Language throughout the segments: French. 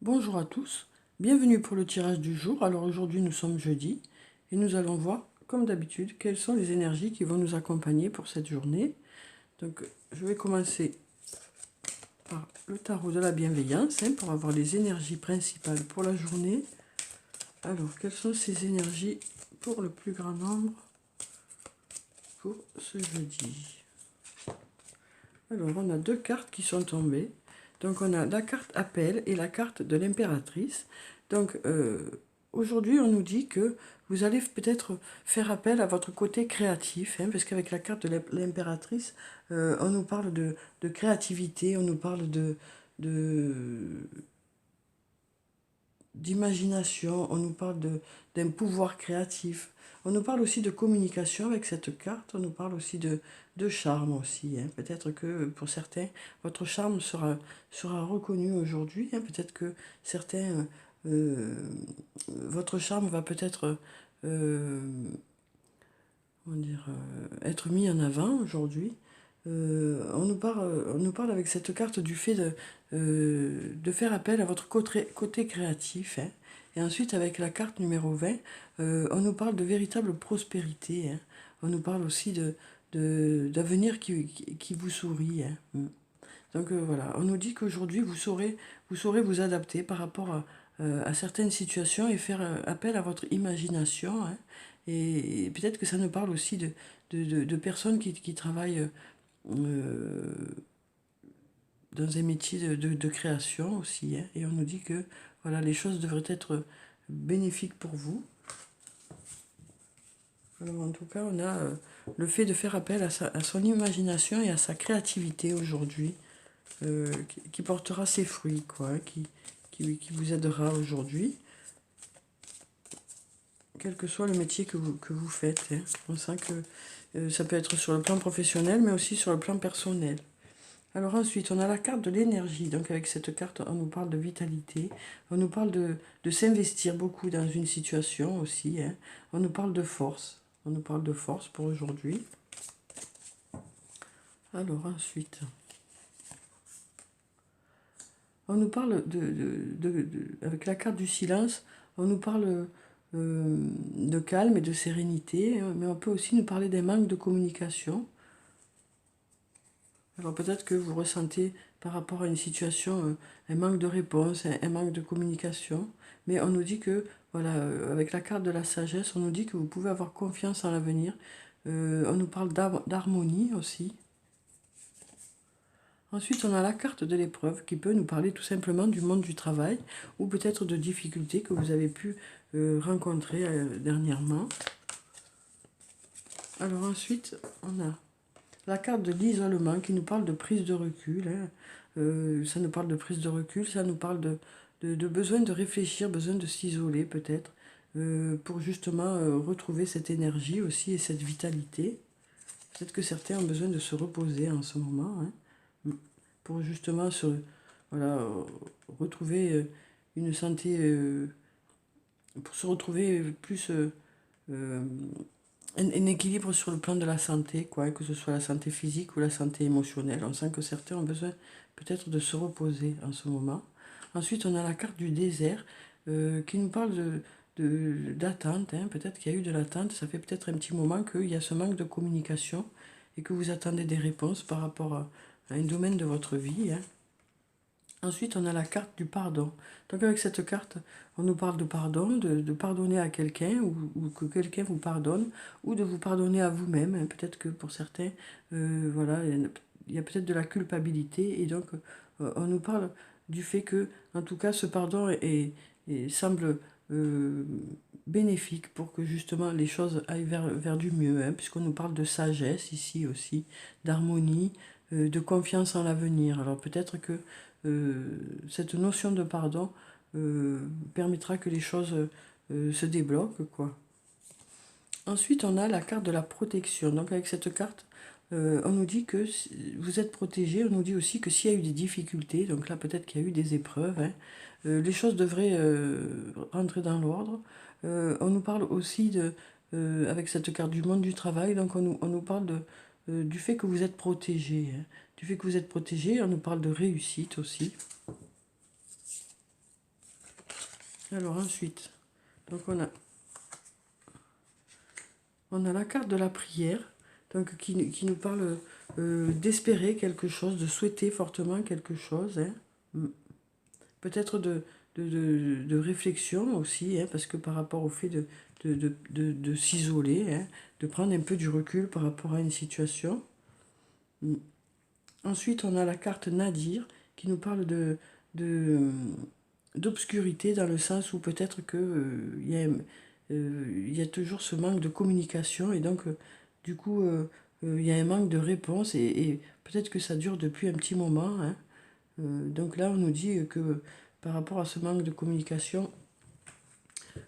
Bonjour à tous, bienvenue pour le tirage du jour. Alors aujourd'hui nous sommes jeudi et nous allons voir comme d'habitude quelles sont les énergies qui vont nous accompagner pour cette journée. Donc je vais commencer par le tarot de la bienveillance pour avoir les énergies principales pour la journée. Alors quelles sont ces énergies pour le plus grand nombre pour ce jeudi? Alors on a deux cartes qui sont tombées. Donc on a la carte appel et la carte de l'impératrice. Donc aujourd'hui on nous dit que vous allez peut-être faire appel à votre côté créatif, parce qu'avec la carte de l'impératrice, on nous parle de créativité, on nous parle d'imagination, on nous parle d'un pouvoir créatif. On nous parle aussi de communication avec cette carte, on nous parle aussi de charme aussi. Peut-être que pour certains, votre charme sera reconnu aujourd'hui. Peut-être que certains, votre charme va peut-être être mis en avant aujourd'hui. On nous parle avec cette carte du fait de faire appel à votre côté créatif. Et ensuite, avec la carte numéro 20, on nous parle de véritable prospérité. On nous parle aussi d'avenir qui vous sourit. Donc voilà, on nous dit qu'aujourd'hui, vous saurez vous adapter par rapport à certaines situations et faire appel à votre imagination. Et peut-être que ça nous parle aussi de personnes qui travaillent dans un métier de création aussi. Et on nous dit que voilà, les choses devraient être bénéfiques pour vous. Alors, en tout cas, on a le fait de faire appel à son imagination et à sa créativité aujourd'hui, qui portera ses fruits, quoi, qui vous aidera aujourd'hui, quel que soit le métier que vous faites. On sent que ça peut être sur le plan professionnel, mais aussi sur le plan personnel. Alors ensuite, on a la carte de l'énergie. Donc avec cette carte, on nous parle de vitalité. On nous parle de s'investir beaucoup dans une situation aussi. On nous parle de force. On nous parle de force pour aujourd'hui. Alors ensuite, on nous parle avec la carte du silence, on nous parle de calme et de sérénité. Mais on peut aussi nous parler d'un manque de communication. Alors peut-être que vous ressentez par rapport à une situation un manque de réponse, un manque de communication, mais on nous dit que, voilà, avec la carte de la sagesse, on nous dit que vous pouvez avoir confiance en l'avenir. On nous parle d'harmonie aussi. Ensuite, on a la carte de l'épreuve qui peut nous parler tout simplement du monde du travail ou peut-être de difficultés que vous avez pu rencontrer dernièrement. Alors ensuite, on a la carte de l'isolement qui nous parle de prise de recul. Ça nous parle de prise de recul, ça nous parle de besoin de réfléchir, besoin de s'isoler peut-être, pour justement retrouver cette énergie aussi et cette vitalité. Peut-être que certains ont besoin de se reposer en ce moment, pour justement voilà, retrouver une santé, pour se retrouver plus un équilibre sur le plan de la santé, quoi, que ce soit la santé physique ou la santé émotionnelle. On sent que certains ont besoin peut-être de se reposer en ce moment. Ensuite, on a la carte du désert qui nous parle d'attente. Peut-être qu'il y a eu de l'attente, ça fait peut-être un petit moment qu'il y a ce manque de communication et que vous attendez des réponses par rapport à un domaine de votre vie. Ensuite, on a la carte du pardon. Donc avec cette carte, on nous parle de pardon, de pardonner à quelqu'un ou que quelqu'un vous pardonne, ou de vous pardonner à vous-même. Peut-être que pour certains, voilà, il y a peut-être de la culpabilité et donc on nous parle du fait que, en tout cas, ce pardon semble bénéfique pour que justement les choses aillent vers du mieux, puisqu'on nous parle de sagesse ici aussi, d'harmonie, de confiance en l'avenir. Alors peut-être que cette notion de pardon permettra que les choses se débloquent, quoi. Ensuite, on a la carte de la protection. Donc avec cette carte, on nous dit que vous êtes protégé. On nous dit aussi que s'il y a eu des difficultés, donc là peut-être qu'il y a eu des épreuves, les choses devraient rentrer dans l'ordre. On nous parle aussi avec cette carte du monde du travail, donc on nous parle du fait que vous êtes protégé. Du fait que vous êtes protégé, on nous parle de réussite aussi. Alors ensuite, donc on a la carte de la prière, donc qui nous parle d'espérer quelque chose, de souhaiter fortement quelque chose, hein. Peut-être de réflexion aussi, hein, parce que par rapport au fait de s'isoler, hein, de prendre un peu du recul par rapport à une situation. Ensuite, on a la carte Nadir, qui nous parle d'obscurité, dans le sens où peut-être que il y a toujours ce manque de communication, et donc du coup il y a un manque de réponse, et peut-être que ça dure depuis un petit moment, hein. Donc là on nous dit que par rapport à ce manque de communication,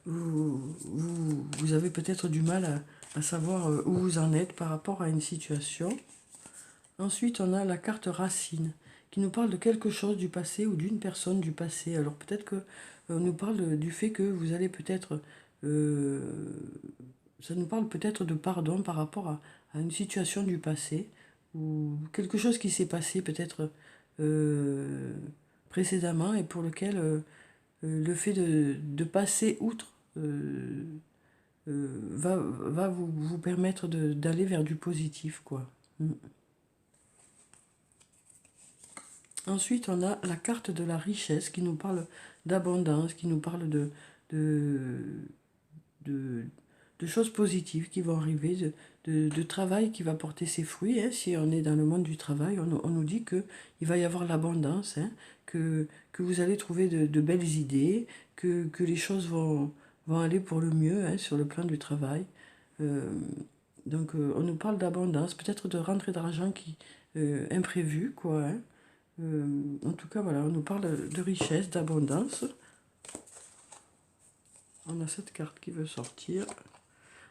vous avez peut-être du mal à savoir où vous en êtes par rapport à une situation. Ensuite, on a la carte racine, qui nous parle de quelque chose du passé ou d'une personne du passé. Alors peut-être que on nous parle du fait que vous allez peut-être... ça nous parle peut-être de pardon par rapport à une situation du passé, ou quelque chose qui s'est passé peut-être précédemment, et pour lequel le fait de passer outre va vous permettre d'aller vers du positif, quoi. Ensuite, on a la carte de la richesse, qui nous parle d'abondance, qui nous parle de, de, de choses positives qui vont arriver, de travail qui va porter ses fruits, hein. Si on est dans le monde du travail, on nous dit qu'il va y avoir l'abondance, hein, que vous allez trouver de belles idées, que les choses vont aller pour le mieux, hein, sur le plan du travail. Donc on nous parle d'abondance, peut-être de rentrée d'argent imprévue, quoi, hein. En tout cas, voilà, on nous parle de richesse, d'abondance. On a cette carte qui veut sortir.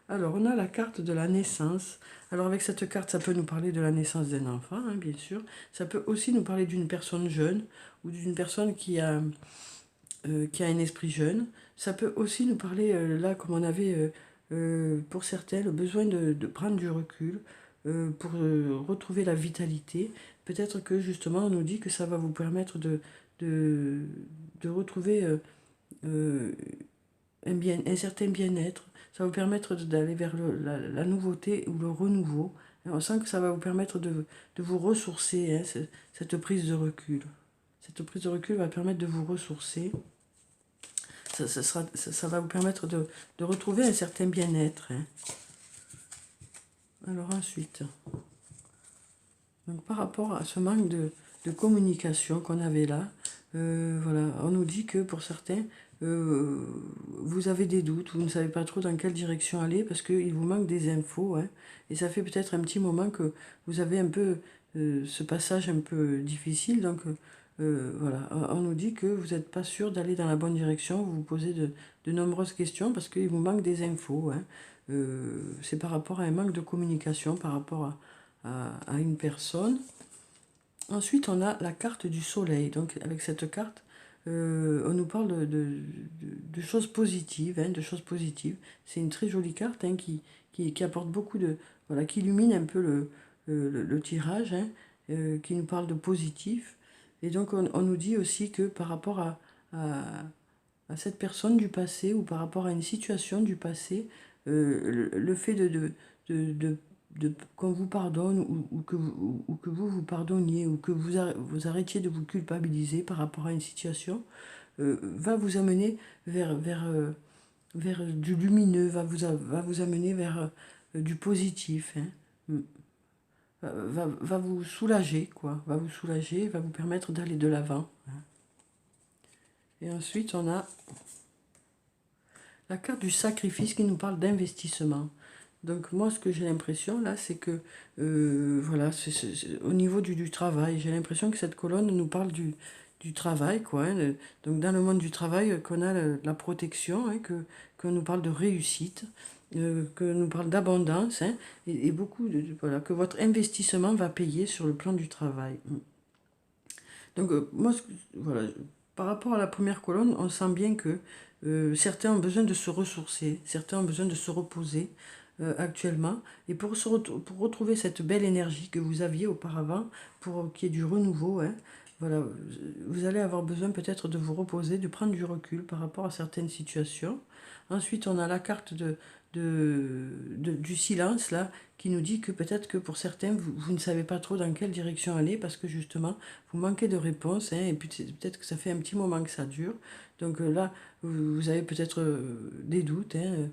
Alors, on a la carte de la naissance. Alors, avec cette carte, ça peut nous parler de la naissance d'un enfant, hein, bien sûr. Ça peut aussi nous parler d'une personne jeune, ou d'une personne qui a un esprit jeune. Ça peut aussi nous parler, là, comme on avait, pour certains, le besoin de prendre du recul, pour retrouver la vitalité. Peut-être que, justement, on nous dit que ça va vous permettre de, de retrouver un certain bien-être. Ça va vous permettre d'aller vers la nouveauté ou le renouveau. Et on sent que ça va vous permettre de vous ressourcer, hein, cette prise de recul. Cette prise de recul va permettre de vous ressourcer. Ça va vous permettre de retrouver un certain bien-être, hein. Alors ensuite, donc par rapport à ce manque de communication qu'on avait là, voilà, on nous dit que pour certains, vous avez des doutes, vous ne savez pas trop dans quelle direction aller parce qu'il vous manque des infos, hein, et ça fait peut-être un petit moment que vous avez un peu ce passage un peu difficile, donc voilà, on nous dit que vous n'êtes pas sûr d'aller dans la bonne direction, vous vous posez de nombreuses questions parce qu'il vous manque des infos, hein. C'est par rapport à un manque de communication, par rapport à une personne. Ensuite, on a la carte du soleil. Donc, avec cette carte, on nous parle de choses positives, hein, de choses positives. C'est une très jolie carte, hein, qui apporte beaucoup de... Voilà, qui illumine un peu le tirage, hein, qui nous parle de positif. Et donc, on nous dit aussi que par rapport à cette personne du passé, ou par rapport à une situation du passé, le fait qu'on vous pardonne, ou que vous pardonniez, ou que vous arrêtiez de vous culpabiliser par rapport à une situation, va vous amener vers du lumineux, va vous amener vers du positif, hein. Va vous soulager, quoi. Va vous soulager, va vous permettre d'aller de l'avant, hein. Et ensuite, on a la carte du sacrifice qui nous parle d'investissement. Donc moi, ce que j'ai l'impression là, c'est que voilà, au niveau du travail, j'ai l'impression que cette colonne nous parle du travail, quoi, hein. Donc dans le monde du travail, qu'on a la protection, hein, qu'on nous parle de réussite, que nous parle d'abondance, hein, et beaucoup voilà, que votre investissement va payer sur le plan du travail. Donc moi, voilà, par rapport à la première colonne, on sent bien que certains ont besoin de se ressourcer, certains ont besoin de se reposer actuellement. Et pour retrouver cette belle énergie que vous aviez auparavant, pour qu'il y ait du renouveau, hein, voilà, vous allez avoir besoin peut-être de vous reposer, de prendre du recul par rapport à certaines situations. Ensuite, on a la carte du silence, là, qui nous dit que peut-être que pour certains, vous ne savez pas trop dans quelle direction aller, parce que justement, vous manquez de réponse, hein, et puis peut-être que ça fait un petit moment que ça dure. Donc là, vous avez peut-être des doutes, hein,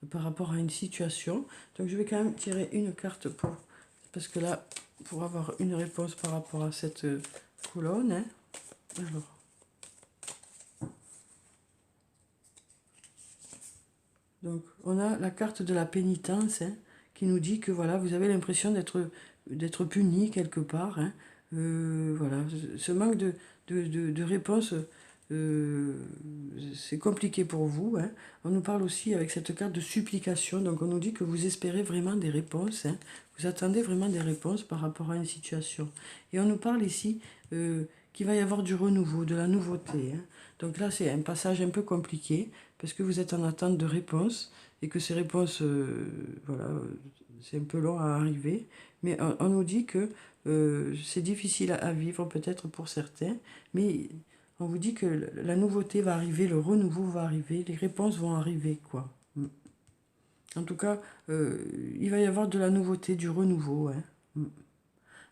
par rapport à une situation. Donc je vais quand même tirer une carte parce que là, pour avoir une réponse par rapport à cette colonne, hein. Alors, donc on a la carte de la pénitence, hein, qui nous dit que voilà, vous avez l'impression d'être puni quelque part, hein. Voilà, ce manque de réponse, euh, c'est compliqué pour vous, hein. On nous parle aussi avec cette carte de supplication, donc on nous dit que vous espérez vraiment des réponses, hein. Vous attendez vraiment des réponses par rapport à une situation. Et on nous parle ici qu'il va y avoir du renouveau, de la nouveauté, hein. Donc là, c'est un passage un peu compliqué, parce que vous êtes en attente de réponses, et que ces réponses, voilà, c'est un peu long à arriver. Mais on nous dit que c'est difficile à vivre peut-être pour certains, mais on vous dit que la nouveauté va arriver, le renouveau va arriver, les réponses vont arriver, quoi. En tout cas, il va y avoir de la nouveauté, du renouveau, hein.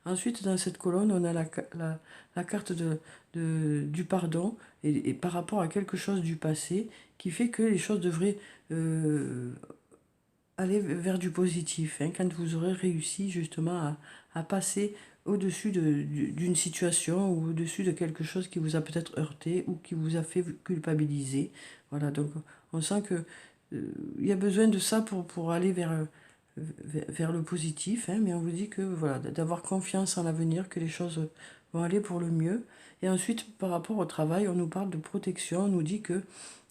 Ensuite, dans cette colonne, on a la carte du pardon et par rapport à quelque chose du passé qui fait que les choses devraient aller vers du positif, hein, quand vous aurez réussi justement à passer au-dessus d'une situation ou au-dessus de quelque chose qui vous a peut-être heurté ou qui vous a fait culpabiliser. Voilà, donc on sent que il y a besoin de ça pour aller vers le positif, hein, mais on vous dit que voilà, d'avoir confiance en l'avenir, que les choses vont aller pour le mieux. Et ensuite, par rapport au travail, on nous parle de protection, on nous dit que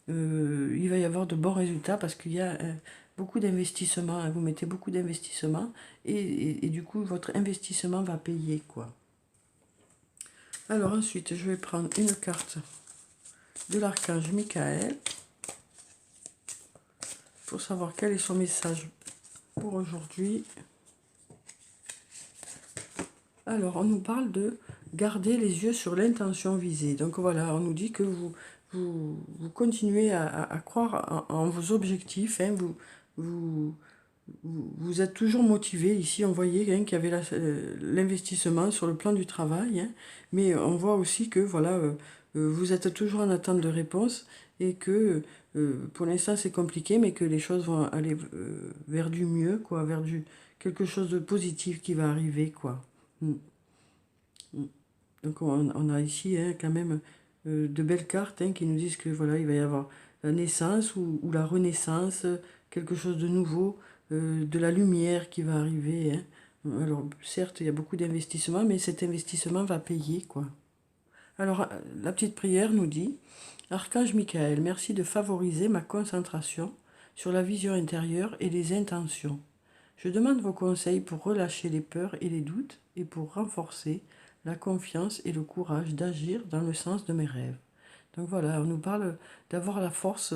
il va y avoir de bons résultats parce qu'il y a beaucoup d'investissements, hein, vous mettez beaucoup d'investissements et du coup votre investissement va payer, quoi. Alors ensuite, je vais prendre une carte de l'archange Michael pour savoir quel est son message pour aujourd'hui. Alors, on nous parle de garder les yeux sur l'intention visée. Donc voilà, on nous dit que vous continuez à croire en vos objectifs, hein, vous êtes toujours motivé. Ici, on voyait, hein, qu'il y avait l'investissement sur le plan du travail, hein, mais on voit aussi que voilà, vous êtes toujours en attente de réponse et que pour l'instant c'est compliqué, mais que les choses vont aller vers du mieux, quoi, vers quelque chose de positif qui va arriver, quoi. Mm. Donc on a ici, hein, quand même de belles cartes, hein, qui nous disent que voilà, il va y avoir la naissance ou la renaissance, quelque chose de nouveau, de la lumière qui va arriver, hein. Alors certes, il y a beaucoup d'investissements, mais cet investissement va payer, quoi. Alors la petite prière nous dit: Archange Michael, merci de favoriser ma concentration sur la vision intérieure et les intentions. Je demande vos conseils pour relâcher les peurs et les doutes et pour renforcer la confiance et le courage d'agir dans le sens de mes rêves. Donc voilà, on nous parle d'avoir la force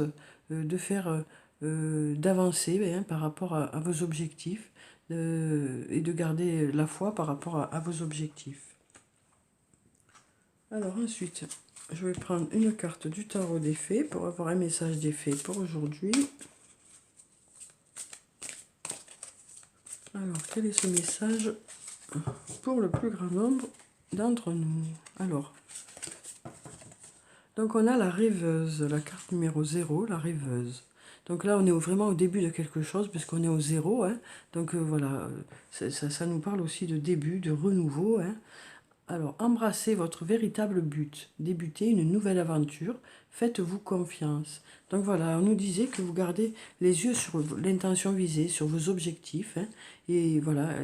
de faire, d'avancer, hein, par rapport à vos objectifs et de garder la foi par rapport à vos objectifs. Alors ensuite, je vais prendre une carte du tarot des fées pour avoir un message des fées pour aujourd'hui. Alors, quel est ce message pour le plus grand nombre d'entre nous? Alors, donc on a la rêveuse, la carte numéro 0, la rêveuse. Donc là, on est vraiment au début de quelque chose, puisqu'on est au 0, hein. Donc voilà, ça nous parle aussi de début, de renouveau, hein. Alors, embrassez votre véritable but, débutez une nouvelle aventure, faites-vous confiance. Donc voilà, on nous disait que vous gardez les yeux sur l'intention visée, sur vos objectifs, hein, et voilà,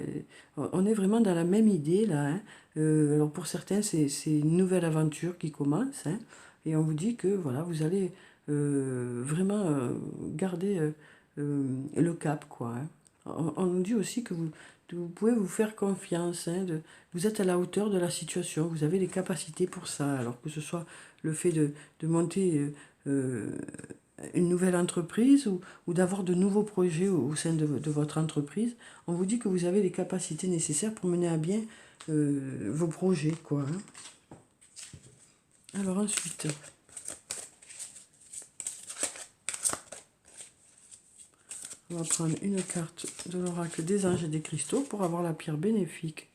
on est vraiment dans la même idée là, hein. Alors pour certains, c'est une nouvelle aventure qui commence, hein, et on vous dit que voilà, vous allez vraiment garder le cap, quoi, hein. On nous dit aussi que vous pouvez vous faire confiance, hein, vous êtes à la hauteur de la situation, vous avez les capacités pour ça, alors que ce soit le fait de monter une nouvelle entreprise ou d'avoir de nouveaux projets au sein de votre entreprise, on vous dit que vous avez les capacités nécessaires pour mener à bien vos projets, quoi, hein. Alors ensuite, on va prendre une carte de l'oracle des anges et des cristaux pour avoir la pierre bénéfique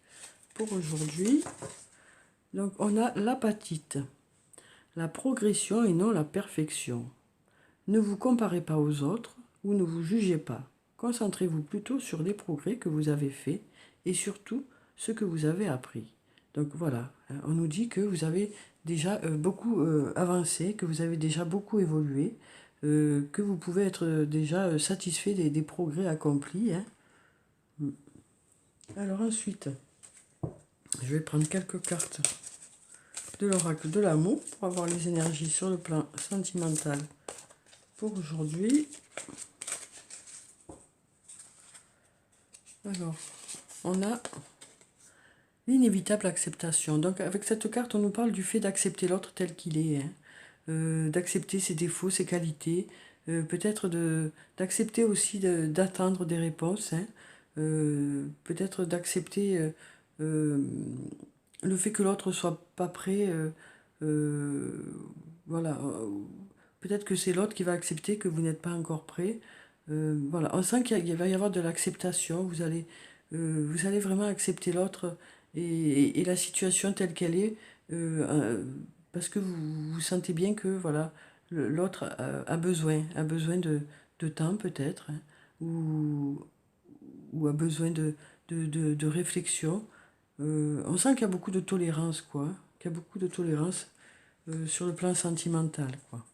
pour aujourd'hui. Donc on a l'apatite, la progression et non la perfection. Ne vous comparez pas aux autres ou ne vous jugez pas. Concentrez-vous plutôt sur les progrès que vous avez faits et surtout ce que vous avez appris. Donc voilà, on nous dit que vous avez déjà beaucoup avancé, que vous avez déjà beaucoup évolué, que vous pouvez être déjà satisfait des progrès accomplis. Hein. Alors ensuite, je vais prendre quelques cartes de l'oracle de l'amour pour avoir les énergies sur le plan sentimental pour aujourd'hui. Alors, on a l'inévitable acceptation. Donc avec cette carte, on nous parle du fait d'accepter l'autre tel qu'il est, hein. D'accepter ses défauts, ses qualités, peut-être d'accepter aussi d'attendre des réponses, hein. Peut-être d'accepter le fait que l'autre soit pas prêt, voilà, peut-être que c'est l'autre qui va accepter que vous n'êtes pas encore prêt. Voilà, on sent qu'il va y avoir de l'acceptation, vous allez vraiment accepter l'autre et la situation telle qu'elle est, parce que vous sentez bien que voilà, l'autre a besoin de temps peut-être, hein, ou a besoin de réflexion. On sent qu'il y a beaucoup de tolérance, quoi, hein, qu'il y a beaucoup de tolérance sur le plan sentimental, quoi.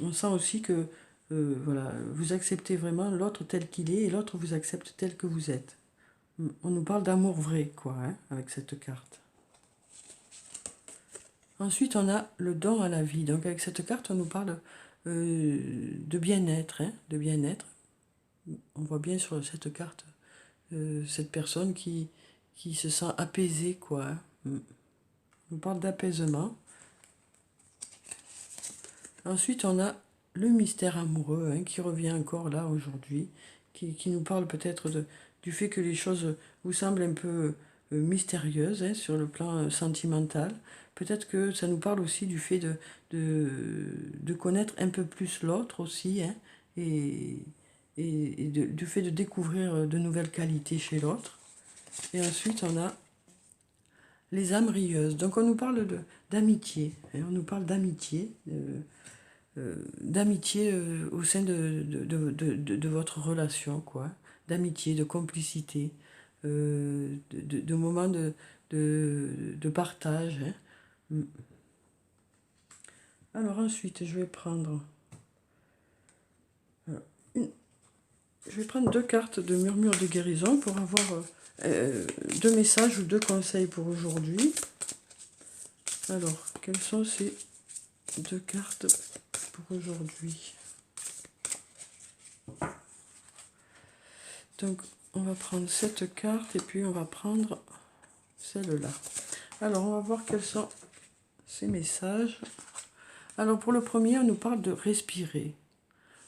On sent aussi que voilà, vous acceptez vraiment l'autre tel qu'il est et l'autre vous accepte tel que vous êtes. On nous parle d'amour vrai, quoi, hein, avec cette carte. Ensuite, on a le don à la vie. Donc, avec cette carte, on nous parle de bien-être, hein, de bien-être. On voit bien sur cette carte cette personne qui se sent apaisée, quoi, hein. On nous parle d'apaisement. Ensuite, on a le mystère amoureux, hein, qui revient encore là aujourd'hui, qui nous parle peut-être du fait que les choses vous semblent un peu mystérieuses, hein, sur le plan sentimental. Peut-être que ça nous parle aussi du fait de connaître un peu plus l'autre aussi, hein, et du fait de découvrir de nouvelles qualités chez l'autre. Et ensuite, on a les âmes rieuses. Donc, on nous parle d'amitié, hein, on nous parle d'amitié. D'amitié au sein de votre relation, quoi. D'amitié, de complicité, de moments de partage, hein. Mm. Alors ensuite, une- je vais prendre deux cartes de murmure de guérison pour avoir deux messages ou deux conseils pour aujourd'hui. Alors, quelles sont ces deux cartes pour aujourd'hui? Donc, on va prendre cette carte et puis on va prendre celle-là. Alors, on va voir quels sont ces messages. Alors, pour le premier, on nous parle de respirer.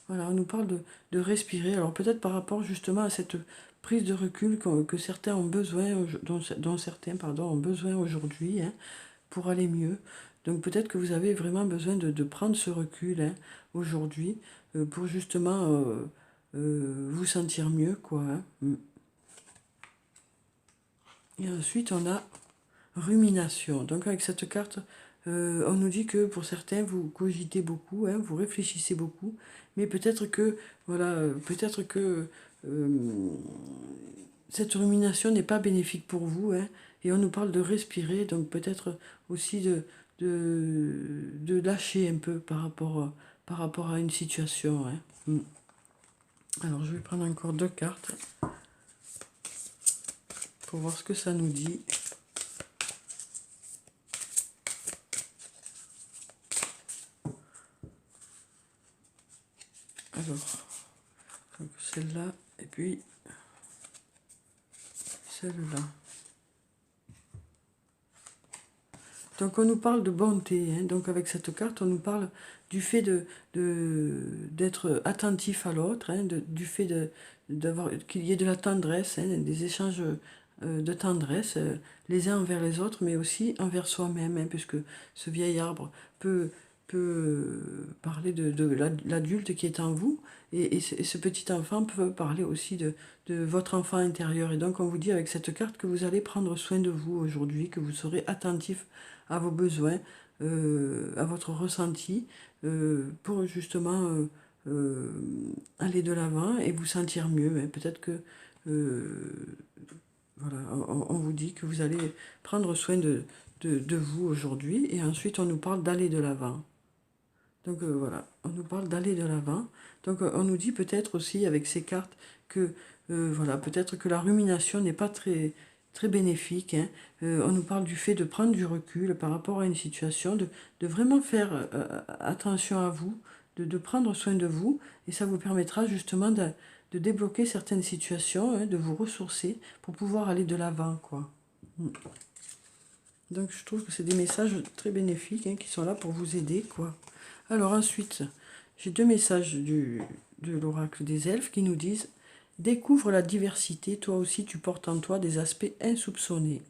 Voilà, on nous parle de respirer. Alors, peut-être par rapport justement à cette prise de recul que certains ont besoin, dont certains, pardon, ont besoin aujourd'hui, hein, pour aller mieux. Donc, peut-être que vous avez vraiment besoin de prendre ce recul, hein, aujourd'hui, pour justement vous sentir mieux, quoi, hein. Et ensuite, on a rumination. Donc, avec cette carte, on nous dit que pour certains, vous cogitez beaucoup, hein, vous réfléchissez beaucoup, mais peut-être que, voilà, peut-être que cette rumination n'est pas bénéfique pour vous, hein, et on nous parle de respirer, donc peut-être aussi de lâcher un peu par rapport à une situation, hein. Alors, je vais prendre encore deux cartes pour voir ce que ça nous dit. Alors, donc celle-là, et puis celle-là. Donc on nous parle de bonté, hein. Donc avec cette carte, on nous parle du fait d'être attentif à l'autre, hein, du fait d'avoir qu'il y ait de la tendresse, hein, des échanges de tendresse, les uns envers les autres, mais aussi envers soi-même, hein, puisque ce vieil arbre peut parler de l'adulte qui est en vous, et ce petit enfant peut parler aussi de votre enfant intérieur. Et donc on vous dit avec cette carte que vous allez prendre soin de vous aujourd'hui, que vous serez attentif à vos besoins, à votre ressenti, pour justement aller de l'avant et vous sentir mieux. Hein. Peut-être que voilà, on vous dit que vous allez prendre soin de vous aujourd'hui, et ensuite on nous parle d'aller de l'avant. Donc voilà, on nous parle d'aller de l'avant. Donc on nous dit peut-être aussi avec ces cartes que voilà, peut-être que la rumination n'est pas très bénéfique. Hein. On nous parle du fait de prendre du recul par rapport à une situation, de vraiment faire attention à vous, de prendre soin de vous, et ça vous permettra justement de débloquer certaines situations, hein, de vous ressourcer pour pouvoir aller de l'avant, quoi. Donc je trouve que c'est des messages très bénéfiques, hein, qui sont là pour vous aider, quoi. Alors ensuite, j'ai 2 messages de l'oracle des elfes qui nous disent « Découvre la diversité, toi aussi tu portes en toi des aspects insoupçonnés ».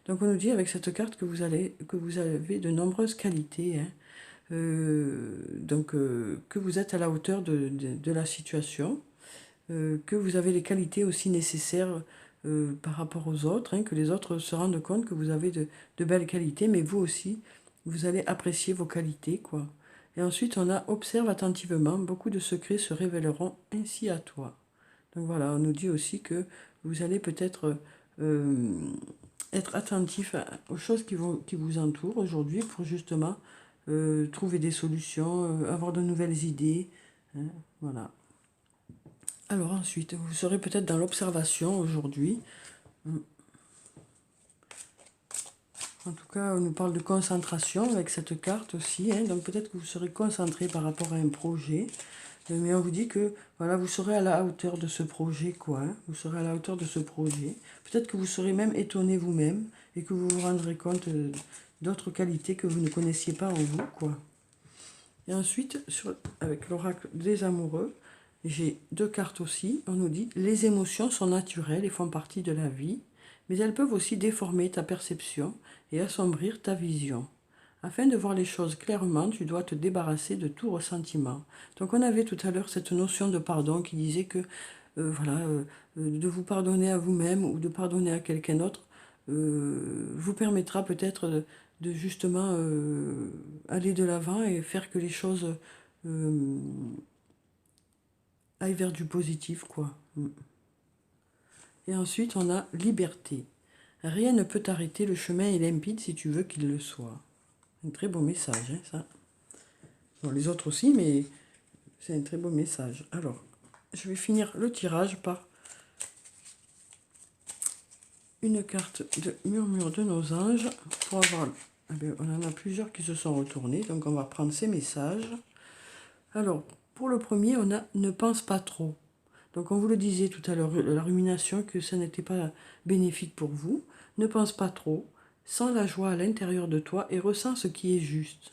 Donc on nous dit avec cette carte que vous avez de nombreuses qualités, hein, que vous êtes à la hauteur de la situation, que vous avez les qualités aussi nécessaires par rapport aux autres, hein, que les autres se rendent compte que vous avez de belles qualités, mais vous aussi, vous allez apprécier vos qualités, quoi. Et ensuite, on a « Observe attentivement, beaucoup de secrets se révéleront ainsi à toi ». Donc voilà, on nous dit aussi que vous allez peut-être être attentif aux choses qui vous entourent aujourd'hui pour justement trouver des solutions, avoir de nouvelles idées, hein, voilà. Alors ensuite, vous serez peut-être dans l'observation aujourd'hui. En tout cas, on nous parle de concentration avec cette carte aussi, hein, donc peut-être que vous serez concentré par rapport à un projet. Mais on vous dit que voilà, vous serez à la hauteur de ce projet, quoi. Hein, vous serez à la hauteur de ce projet. Peut-être que vous serez même étonné vous-même et que vous vous rendrez compte d'autres qualités que vous ne connaissiez pas en vous, quoi. Et ensuite, avec l'oracle des amoureux, j'ai 2 cartes aussi. On nous dit « Les émotions sont naturelles et font partie de la vie, mais elles peuvent aussi déformer ta perception et assombrir ta vision. Afin de voir les choses clairement, tu dois te débarrasser de tout ressentiment. » Donc on avait tout à l'heure cette notion de pardon qui disait que voilà, de vous pardonner à vous-même ou de pardonner à quelqu'un d'autre vous permettra peut-être de justement aller de l'avant et faire que les choses aillent vers du positif, quoi. Et ensuite, on a liberté. Rien ne peut t'arrêter, le chemin est limpide si tu veux qu'il le soit. Un très beau message, hein, ça. Bon, les autres aussi, mais c'est un très beau message. Alors, je vais finir le tirage par une carte de murmure de nos anges pour avoir... Eh bien, on en a plusieurs qui se sont retournés, donc on va prendre ces messages. Alors, pour le premier, on a « Ne pense pas trop ». Donc, on vous le disait tout à l'heure, la rumination, que ça n'était pas bénéfique pour vous. Ne pense pas trop, sens la joie à l'intérieur de toi et ressens ce qui est juste.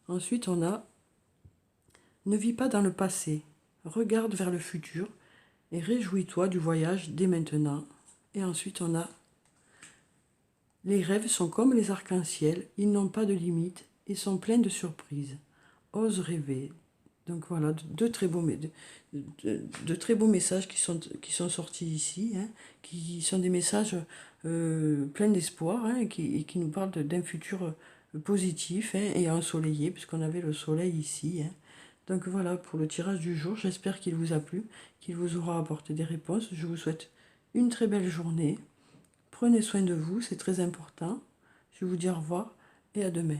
Ensuite, on a « Ne vis pas dans le passé, regarde vers le futur et réjouis-toi du voyage dès maintenant ». Et ensuite, on a « Les rêves sont comme les arcs-en-ciel, ils n'ont pas de limite et sont pleins de surprises. Ose rêver ». Donc voilà, de très beaux messages qui sont sortis ici, hein, qui sont des messages pleins d'espoir, hein, et qui nous parlent d'un futur positif, hein, et ensoleillé, puisqu'on avait le soleil ici. Hein. Donc voilà pour le tirage du jour, j'espère qu'il vous a plu, qu'il vous aura apporté des réponses. Je vous souhaite une très belle journée. Prenez soin de vous, c'est très important. Je vous dis au revoir et à demain.